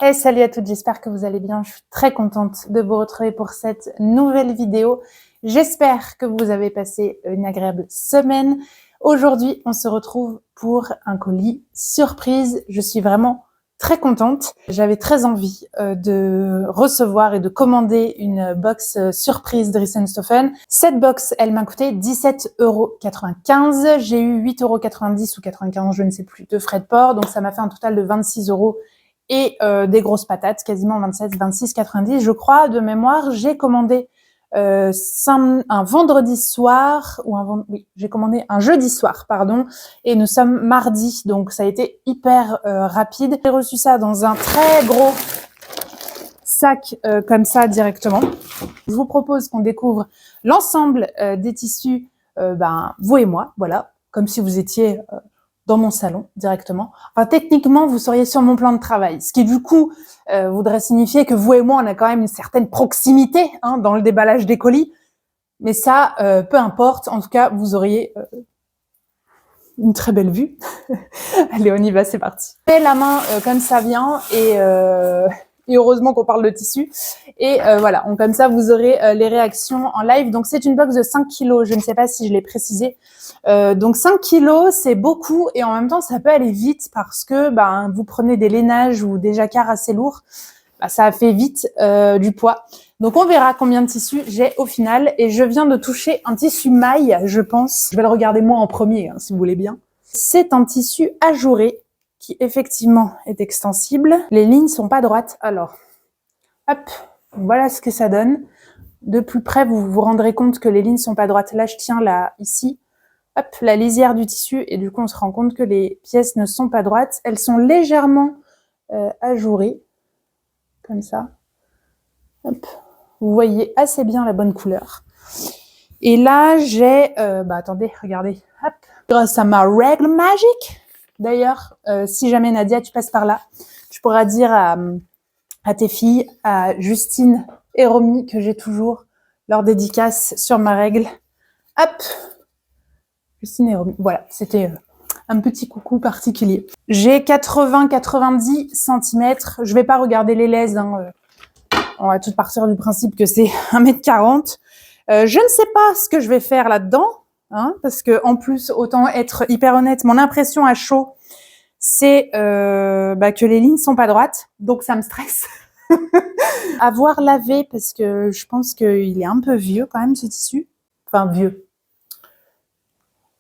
Hey, salut à toutes, j'espère que vous allez bien. Je suis très contente de vous retrouver pour cette nouvelle vidéo. J'espère que vous avez passé une agréable semaine. Aujourd'hui, on se retrouve pour un colis surprise. Je suis vraiment très contente. J'avais très envie de recevoir et de commander une box surprise de Risenstoffen. Cette box, elle m'a coûté 17,95 €. J'ai eu 8,90 € ou 95, je ne sais plus, de frais de port. Donc ça m'a fait un total de 26 € et des grosses patates, quasiment 27, 26, 90, je crois, de mémoire. J'ai commandé un vendredi soir, oui, j'ai commandé un jeudi soir, pardon, et nous sommes mardi, donc ça a été hyper rapide. J'ai reçu ça dans un très gros sac comme ça directement. Je vous propose qu'on découvre l'ensemble des tissus, vous et moi, voilà, comme si vous étiez dans mon salon directement. Enfin, techniquement, vous seriez sur mon plan de travail, ce qui du coup voudrait signifier que vous et moi, on a quand même une certaine proximité dans le déballage des colis. Mais ça, peu importe. En tout cas, vous auriez une très belle vue. Allez, on y va, c'est parti. Je fais la main comme ça vient et heureusement qu'on parle de tissu. Et voilà, comme ça, vous aurez les réactions en live. Donc, c'est une box de 5 kilos. Je ne sais pas si je l'ai précisé. Donc 5 kilos, c'est beaucoup et en même temps, ça peut aller vite parce que vous prenez des lainages ou des jacquards assez lourds, ça fait vite du poids. Donc on verra combien de tissus j'ai au final et je viens de toucher un tissu maille, je pense. Je vais le regarder moi en premier, si vous voulez bien. C'est un tissu ajouré qui effectivement est extensible. Les lignes sont pas droites. Alors, hop, voilà ce que ça donne. De plus près, vous vous rendrez compte que les lignes sont pas droites. Là, je tiens là, ici. Hop, la lisière du tissu et du coup on se rend compte que les pièces ne sont pas droites. Elles sont légèrement ajourées, comme ça. Hop. Vous voyez assez bien la bonne couleur. Et là j'ai, attendez, regardez, hop, grâce à ma règle magique. D'ailleurs, si jamais Nadia tu passes par là, tu pourras dire à tes filles, à Justine et Romy que j'ai toujours leur dédicace sur ma règle. Hop. Justine et Romy. Voilà, c'était un petit coucou particulier. J'ai 80-90 cm. Je vais pas regarder les lèses. On va tout partir du principe que c'est 1m40. Je ne sais pas ce que je vais faire là-dedans. Parce que en plus, autant être hyper honnête, mon impression à chaud, c'est que les lignes sont pas droites. Donc ça me stresse. Avoir lavé parce que je pense qu'il est un peu vieux quand même ce tissu. Enfin, vieux.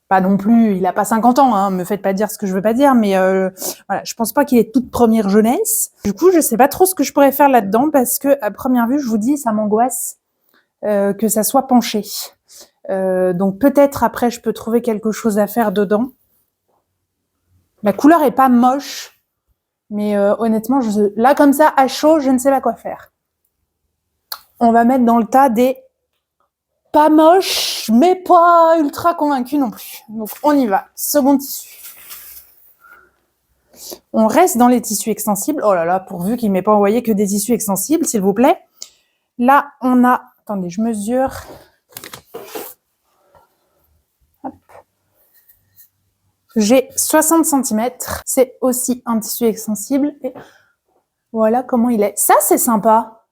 Pas non plus, il a pas 50 ans, me faites pas dire ce que je veux pas dire, mais voilà, je pense pas qu'il est toute première jeunesse. Du coup, je sais pas trop ce que je pourrais faire là-dedans parce que à première vue, je vous dis, ça m'angoisse que ça soit penché. Donc peut-être après, je peux trouver quelque chose à faire dedans. La couleur est pas moche, mais honnêtement, là comme ça, à chaud, je ne sais pas quoi faire. On va mettre dans le tas des pas moche, mais pas ultra convaincu non plus. Donc on y va. Second tissu. On reste dans les tissus extensibles. Oh là là, pourvu qu'il ne m'ait pas envoyé que des tissus extensibles, s'il vous plaît. Là, on a... Attendez, je mesure. Hop. J'ai 60 cm. C'est aussi un tissu extensible. Et voilà comment il est. Ça, c'est sympa.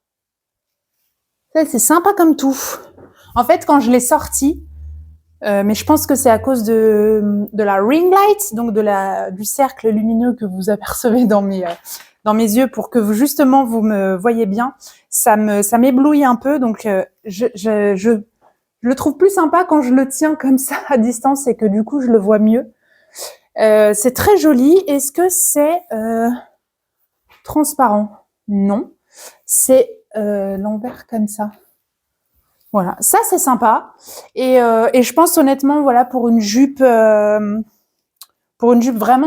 Ça, c'est sympa comme tout. En fait, quand je l'ai sorti, mais je pense que c'est à cause de la ring light, donc du cercle lumineux que vous apercevez dans mes yeux pour que justement vous me voyez bien. Ça m'éblouit un peu, donc je le trouve plus sympa quand je le tiens comme ça à distance et que du coup je le vois mieux. C'est très joli. Est-ce que c'est transparent? Non. C'est l'envers comme ça. Voilà, ça c'est sympa et je pense honnêtement voilà pour une jupe vraiment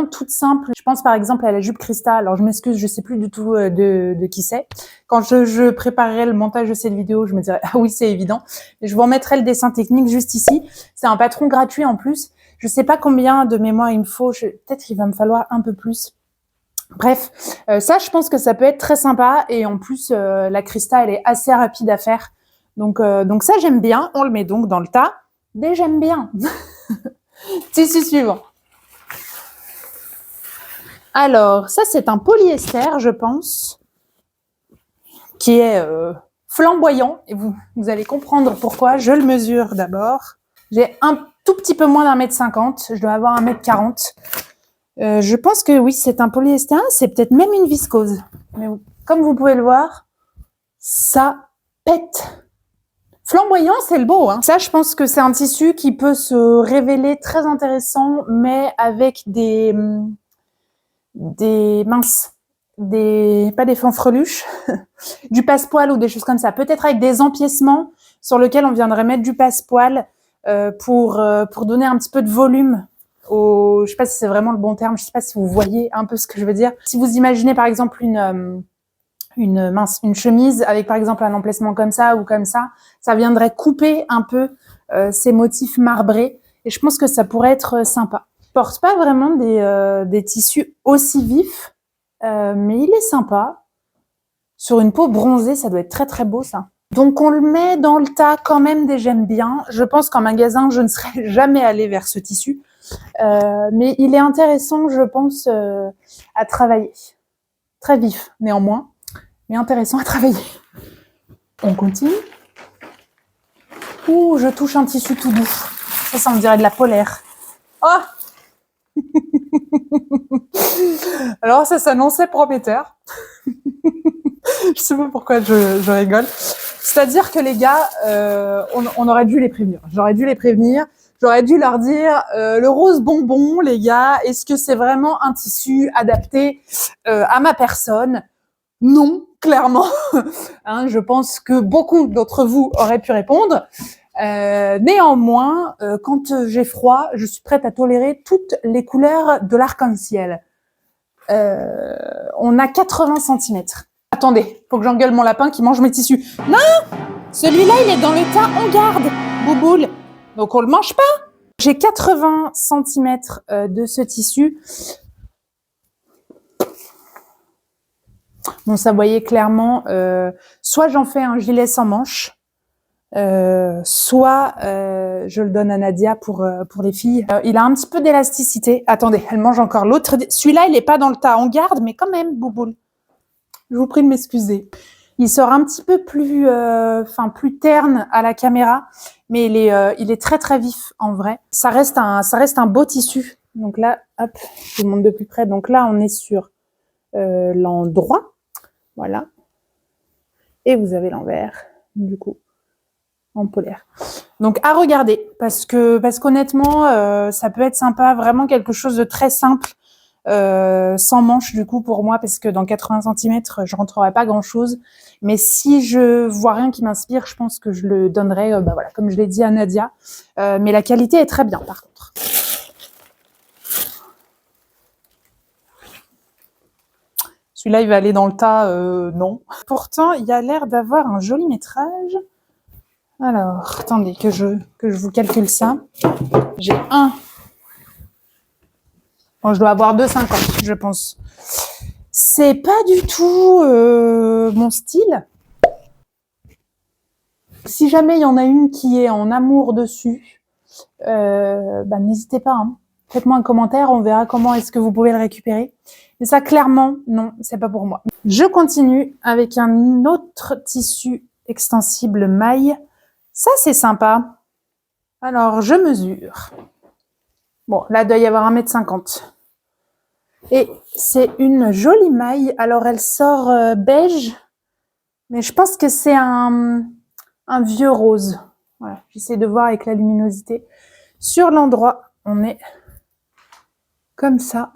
toute simple. Je pense par exemple à la jupe Christa. Alors je m'excuse, je sais plus du tout de qui c'est. Quand je préparerai le montage de cette vidéo, je me dirais ah oui c'est évident. Et je vous remettrai le dessin technique juste ici. C'est un patron gratuit en plus. Je sais pas combien de mémoire il me faut. Peut-être qu'il va me falloir un peu plus. Bref, ça je pense que ça peut être très sympa et en plus la Christa elle est assez rapide à faire. Donc ça, j'aime bien. On le met donc dans le tas des j'aime bien. Tissu suivant. Alors, ça, c'est un polyester, je pense. qui est flamboyant. Et vous allez comprendre pourquoi. Je le mesure d'abord. J'ai un tout petit peu moins d'1,50 m. Je dois avoir 1,40 m. Je pense que oui, c'est un polyester. C'est peut-être même une viscose. Mais comme vous pouvez le voir, ça pète. Flamboyant, c'est le beau. Ça, je pense que c'est un tissu qui peut se révéler très intéressant, mais avec des minces, pas des fanfreluches, du passepoil ou des choses comme ça. Peut-être avec des empiècements sur lesquels on viendrait mettre du passepoil pour donner un petit peu de volume. Je sais pas si c'est vraiment le bon terme. Je sais pas si vous voyez un peu ce que je veux dire. Si vous imaginez par exemple une chemise avec par exemple un emplacement comme ça ou comme ça viendrait couper un peu ces motifs marbrés et je pense que ça pourrait être sympa. Je porte pas vraiment des tissus aussi vifs, mais il est sympa. Sur une peau bronzée, ça doit être très très beau ça. Donc on le met dans le tas quand même des j'aime bien. Je pense qu'en magasin, je ne serais jamais allée vers ce tissu, mais il est intéressant, je pense, à travailler. Très vif néanmoins, mais intéressant à travailler. On continue. Ouh, je touche un tissu tout doux. Ça me dirait de la polaire. Oh Alors ça s'annonçait prometteur. Je sais pas pourquoi je rigole. C'est-à-dire que les gars, on aurait dû les prévenir. J'aurais dû les prévenir. J'aurais dû leur dire, le rose bonbon, les gars, est-ce que c'est vraiment un tissu adapté à ma personne ? Non, clairement. Je pense que beaucoup d'entre vous auraient pu répondre. Néanmoins, quand j'ai froid, je suis prête à tolérer toutes les couleurs de l'arc-en-ciel. On a 80 cm. Attendez, faut que j'engueule mon lapin qui mange mes tissus. Non, celui-là, il est dans le tas, on garde, bouboule. Donc on le mange pas. J'ai 80 cm de ce tissu. Bon, ça voyait clairement, soit j'en fais un gilet sans manches, soit je le donne à Nadia pour les filles. Il a un petit peu d'élasticité. Attendez, elle mange encore l'autre. Celui-là, il est pas dans le tas, on garde, mais quand même, bouboule. Je vous prie de m'excuser. Il sort un petit peu plus, plus terne à la caméra, mais il est très très vif en vrai. Ça reste un beau tissu. Donc là, hop, je vous montre de plus près. Donc là, on est sur l'endroit. Voilà. Et vous avez l'envers, du coup, en polaire. Donc, à regarder, parce qu'honnêtement, ça peut être sympa, vraiment quelque chose de très simple, sans manche, du coup, pour moi, parce que dans 80 cm, je rentrerai pas grand-chose. Mais si je vois rien qui m'inspire, je pense que je le donnerai, voilà, comme je l'ai dit à Nadia. Mais la qualité est très bien, par contre. Celui-là, il va aller dans le tas, non. Pourtant, il a l'air d'avoir un joli métrage. Alors, attendez, que je vous calcule ça. J'ai un. Bon, je dois avoir 2,50, je pense. C'est pas du tout mon style. Si jamais il y en a une qui est en amour dessus, n'hésitez pas. Faites-moi un commentaire, on verra comment est-ce que vous pouvez le récupérer. Mais ça, clairement, non, c'est pas pour moi. Je continue avec un autre tissu extensible maille. Ça, c'est sympa. Alors, je mesure. Bon, là, il doit y avoir 1,50 m. Et c'est une jolie maille. Alors, elle sort beige, mais je pense que c'est un vieux rose. Voilà, j'essaie de voir avec la luminosité. Sur l'endroit, on est comme ça.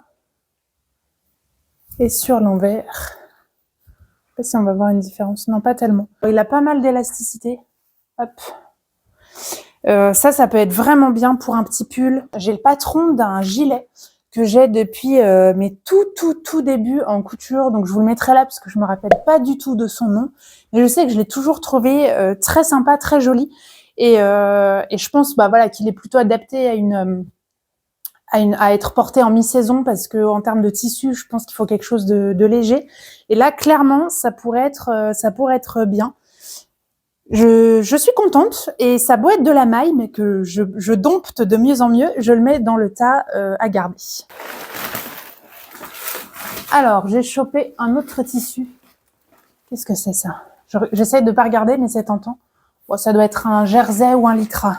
Et sur l'envers, je sais pas si on va voir une différence. Non, pas tellement. Il a pas mal d'élasticité. Hop. Ça peut être vraiment bien pour un petit pull. J'ai le patron d'un gilet que j'ai depuis mes tout débuts en couture. Donc, je vous le mettrai là parce que je me rappelle pas du tout de son nom. Mais je sais que je l'ai toujours trouvé très sympa, très joli. Et je pense voilà, qu'il est plutôt adapté à être porté en mi-saison parce que en termes de tissu, je pense qu'il faut quelque chose de léger. Et là, clairement, ça pourrait être bien. Je suis contente et ça doit être de la maille, mais que je dompte de mieux en mieux. Je le mets dans le tas à garder. Alors, j'ai chopé un autre tissu. Qu'est-ce que c'est ça? J'essaie de pas regarder, mais c'est tentant. Bon, ça doit être un jersey ou un lycra.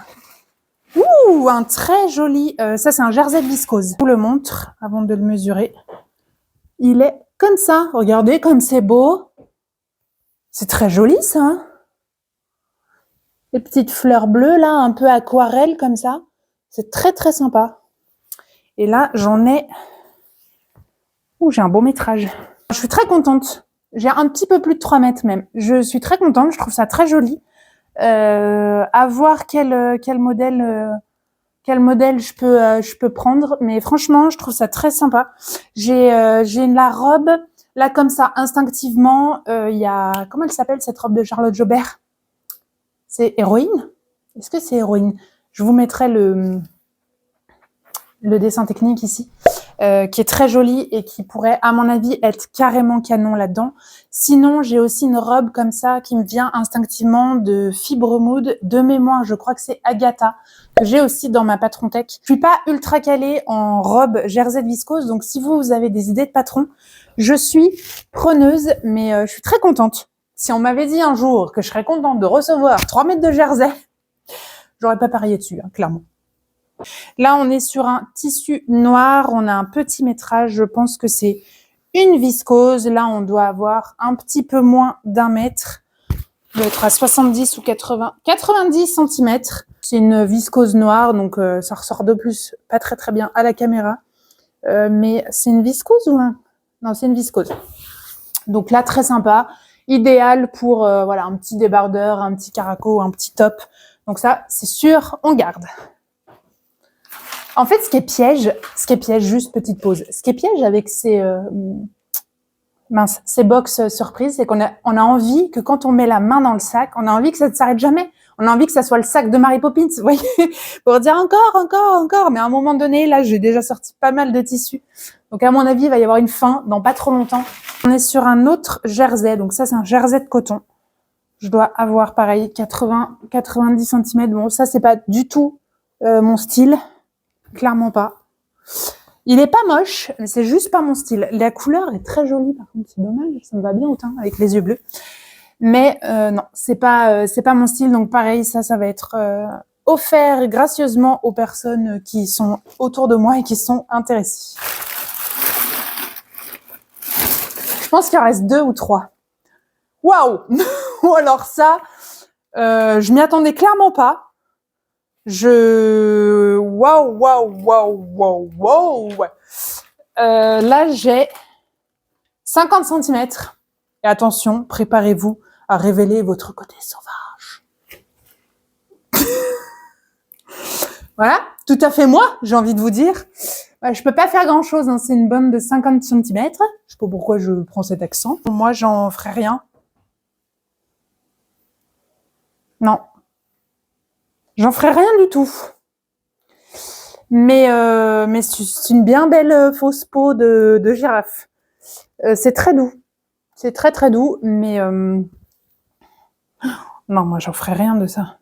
Ouh, un très joli... ça, c'est un jersey de viscose. Je vous le montre avant de le mesurer. Il est comme ça. Regardez comme c'est beau. C'est très joli, ça. Hein, les petites fleurs bleues, là, un peu aquarelle, comme ça. C'est très, très sympa. Et là, j'en ai... Ouh, j'ai un beau métrage. Je suis très contente. J'ai un petit peu plus de 3 mètres même. Je suis très contente. Je trouve ça très joli. À voir quel modèle je peux prendre, mais franchement je trouve ça très sympa. J'ai la robe là comme ça instinctivement. Il y a, comment elle s'appelle cette robe de Charlotte Jobert? C'est Héroïne? Est-ce que c'est Héroïne? Je vous mettrai le dessin technique ici, qui est très joli et qui pourrait, à mon avis, être carrément canon là-dedans. Sinon, j'ai aussi une robe comme ça qui me vient instinctivement de Fibre Mood, de mémoire, je crois que c'est Agatha, que j'ai aussi dans ma patron tech. Je suis pas ultra calée en robe jersey de viscose, donc si vous avez des idées de patron, je suis preneuse, mais je suis très contente. Si on m'avait dit un jour que je serais contente de recevoir 3 mètres de jersey, j'aurais pas parié dessus, hein, clairement. Là, on est sur un tissu noir. On a un petit métrage. Je pense que c'est une viscose. Là, on doit avoir un petit peu moins d'1 mètre. On doit être à 70 ou 80, 90 cm. C'est une viscose noire, donc ça ressort de plus pas très très bien à la caméra. Mais c'est une viscose ou un... Non, c'est une viscose. Donc là, très sympa. Idéal pour voilà, un petit débardeur, un petit caraco, un petit top. Donc ça, c'est sûr, on garde. En fait, ce qui est piège, juste petite pause, ce qui est piège avec ces box surprises, c'est qu'on a envie que quand on met la main dans le sac, on a envie que ça ne s'arrête jamais. On a envie que ça soit le sac de Mary Poppins, vous voyez, pour dire encore. Mais à un moment donné, là, j'ai déjà sorti pas mal de tissus. Donc, à mon avis, il va y avoir une fin dans pas trop longtemps. On est sur un autre jersey. Donc, ça, c'est un jersey de coton. Je dois avoir, pareil, 90 cm. Bon, ça, c'est pas du tout mon style. Clairement pas. Il est pas moche, mais c'est juste pas mon style. La couleur est très jolie, par contre, c'est dommage, ça me va bien au teint avec les yeux bleus. Mais non, c'est pas mon style, donc pareil, ça va être offert gracieusement aux personnes qui sont autour de moi et qui sont intéressées. Je pense qu'il en reste 2 ou 3. Waouh! Ou alors ça, je m'y attendais clairement pas. Waouh. Là, j'ai 50 cm. Et attention, préparez-vous à révéler votre côté sauvage. Voilà, tout à fait moi, j'ai envie de vous dire. Je peux pas faire grand-chose, hein, c'est une bonne de 50 cm. Je sais pas pourquoi je prends cet accent. Moi, j'en ferai rien. Non. J'en ferai rien du tout. Mais c'est une bien belle fausse peau de girafe. C'est très doux. C'est très très doux, mais non, moi j'en ferai rien de ça.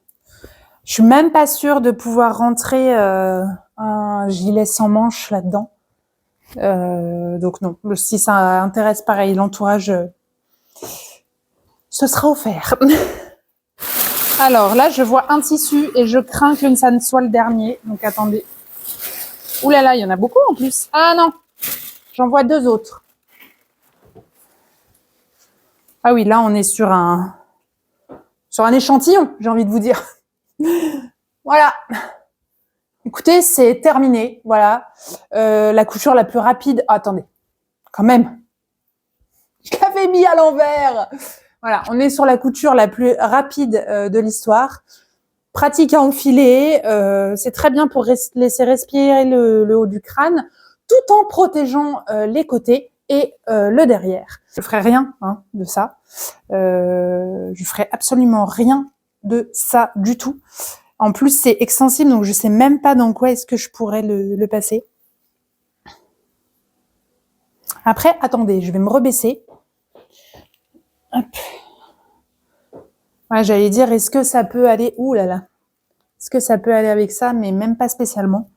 Je suis même pas sûre de pouvoir rentrer un gilet sans manches là-dedans. Donc non, si ça intéresse pareil l'entourage, ce sera offert. Alors là, je vois un tissu et je crains que ça ne soit le dernier. Donc attendez. Ouh là là, il y en a beaucoup en plus. Ah non, j'en vois 2 autres. Ah oui, là on est sur un échantillon, j'ai envie de vous dire. Voilà. Écoutez, c'est terminé. Voilà. La couture la plus rapide. Oh, attendez, quand même. Je l'avais mis à l'envers. Voilà, on est sur la couture la plus rapide de l'histoire. Pratique à enfiler. C'est très bien pour laisser respirer le haut du crâne, tout en protégeant les côtés et le derrière. Je ferai rien de ça. Je ferai absolument rien de ça du tout. En plus, c'est extensible, donc je sais même pas dans quoi est-ce que je pourrais le passer. Après, attendez, je vais me rebaisser. Hop. Ouais, j'allais dire, est-ce que ça peut aller... Ouh là là. Est-ce que ça peut aller avec ça, mais même pas spécialement.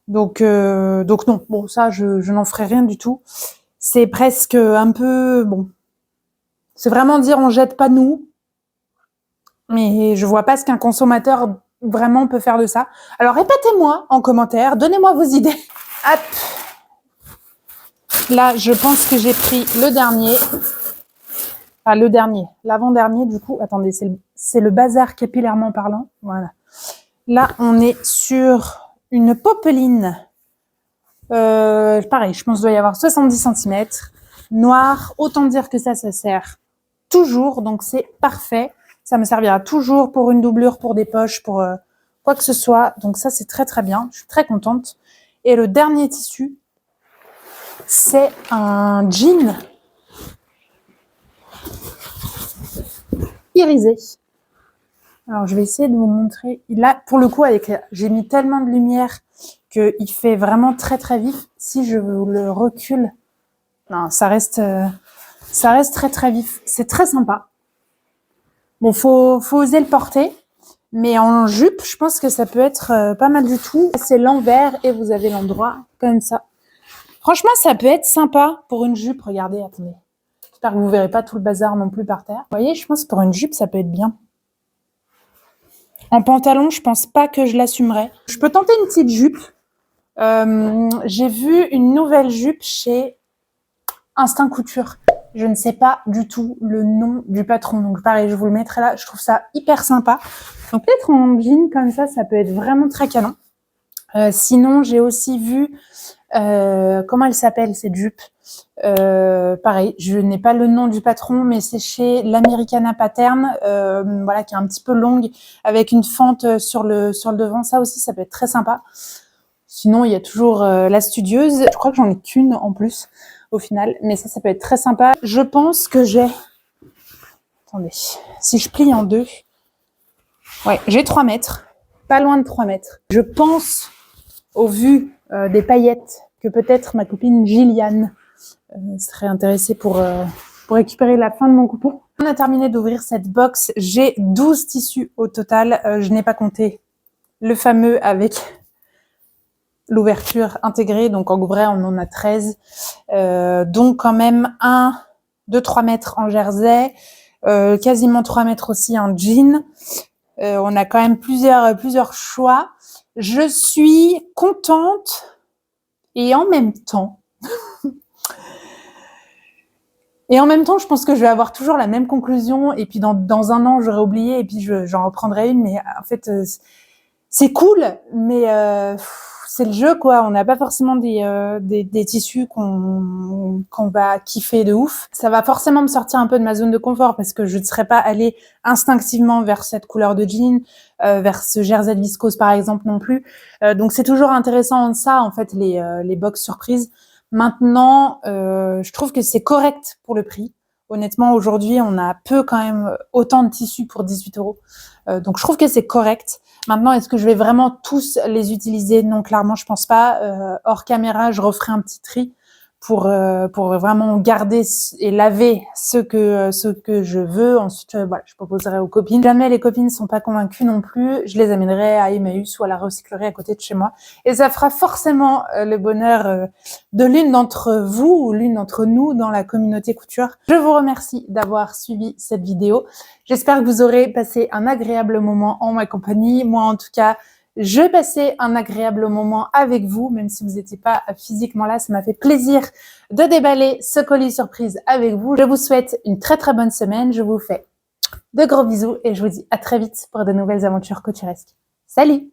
Donc non. Bon, ça, je n'en ferai rien du tout. C'est presque un peu... Bon. C'est vraiment dire on jette pas nous. Mais je vois pas ce qu'un consommateur vraiment peut faire de ça. Alors répétez-moi en commentaire, donnez-moi vos idées. Hop. Là, je pense que j'ai pris le dernier. Enfin, le dernier, l'avant-dernier du coup. Attendez, c'est le bazar capillairement parlant. Voilà. Là, on est sur une popeline. Pareil, je pense qu'il doit y avoir 70 cm. Noir, autant dire que ça sert toujours. Donc, c'est parfait. Ça me servira toujours pour une doublure, pour des poches, pour quoi que ce soit. Donc, ça, c'est très, très bien. Je suis très contente. Et le dernier tissu, c'est un jean irisé. Alors, je vais essayer de vous montrer. Là, pour le coup, j'ai mis tellement de lumière qu'il fait vraiment très, très vif. Si je vous le recule, non, ça reste très, très vif. C'est très sympa. Bon, faut oser le porter. Mais en jupe, je pense que ça peut être pas mal du tout. C'est l'envers et vous avez l'endroit comme ça. Franchement, ça peut être sympa pour une jupe. Regardez, attendez. J'espère que vous verrez pas tout le bazar non plus par terre. Vous voyez, je pense que pour une jupe, ça peut être bien. En pantalon, je pense pas que je l'assumerais. Je peux tenter une petite jupe. J'ai vu une nouvelle jupe chez Instinct Couture. Je ne sais pas du tout le nom du patron. Donc pareil, je vous le mettrai là. Je trouve ça hyper sympa. Donc peut-être en jean comme ça peut être vraiment très canon. Sinon, j'ai aussi vu, comment elle s'appelle cette jupe, pareil, je n'ai pas le nom du patron, mais c'est chez l'Americana Pattern, voilà, qui est un petit peu longue, avec une fente sur le devant. Ça aussi, ça peut être très sympa. Sinon, il y a toujours la studieuse. Je crois que j'en ai qu'une en plus, au final, mais ça peut être très sympa. Je pense que j'ai... Attendez, si je plie en deux... Ouais, j'ai 3 mètres, pas loin de 3 mètres. Je pense, au vu des paillettes, que peut-être ma copine Gilliane serait intéressée pour récupérer la fin de mon coupon. On a terminé d'ouvrir cette box. J'ai 12 tissus au total. Je n'ai pas compté le fameux avec l'ouverture intégrée. Donc en vrai, on en a 13. Donc quand même 1, 2, 3 mètres en jersey. Quasiment 3 mètres aussi en jean. On a quand même plusieurs choix. Je suis contente et en même temps, je pense que je vais avoir toujours la même conclusion et puis dans un an, j'aurai oublié et puis j'en reprendrai une. Mais en fait, c'est cool, mais c'est le jeu, quoi. On n'a pas forcément des tissus qu'on va kiffer de ouf. Ça va forcément me sortir un peu de ma zone de confort parce que je ne serais pas allée instinctivement vers cette couleur de jean, vers ce jersey de viscose par exemple non plus. Donc c'est toujours intéressant ça, en fait, les box surprises. Maintenant, je trouve que c'est correct pour le prix. Honnêtement, aujourd'hui, on a peu quand même autant de tissus pour 18 €. Donc je trouve que c'est correct. Maintenant, est-ce que je vais vraiment tous les utiliser? Non, clairement, je pense pas. Hors caméra, je referai un petit tri pour vraiment garder et laver ce que je veux. Ensuite, voilà, je proposerai aux copines. Si jamais les copines sont pas convaincues non plus, je les amènerai à Emmaüs ou à la recyclerie à côté de chez moi. Et ça fera forcément le bonheur de l'une d'entre vous ou l'une d'entre nous dans la communauté couture. Je vous remercie d'avoir suivi cette vidéo. J'espère que vous aurez passé un agréable moment en ma compagnie. Moi, en tout cas, je passais un agréable moment avec vous, même si vous n'étiez pas physiquement là. Ça m'a fait plaisir de déballer ce colis surprise avec vous. Je vous souhaite une très très bonne semaine. Je vous fais de gros bisous et je vous dis à très vite pour de nouvelles aventures couturesques. Salut!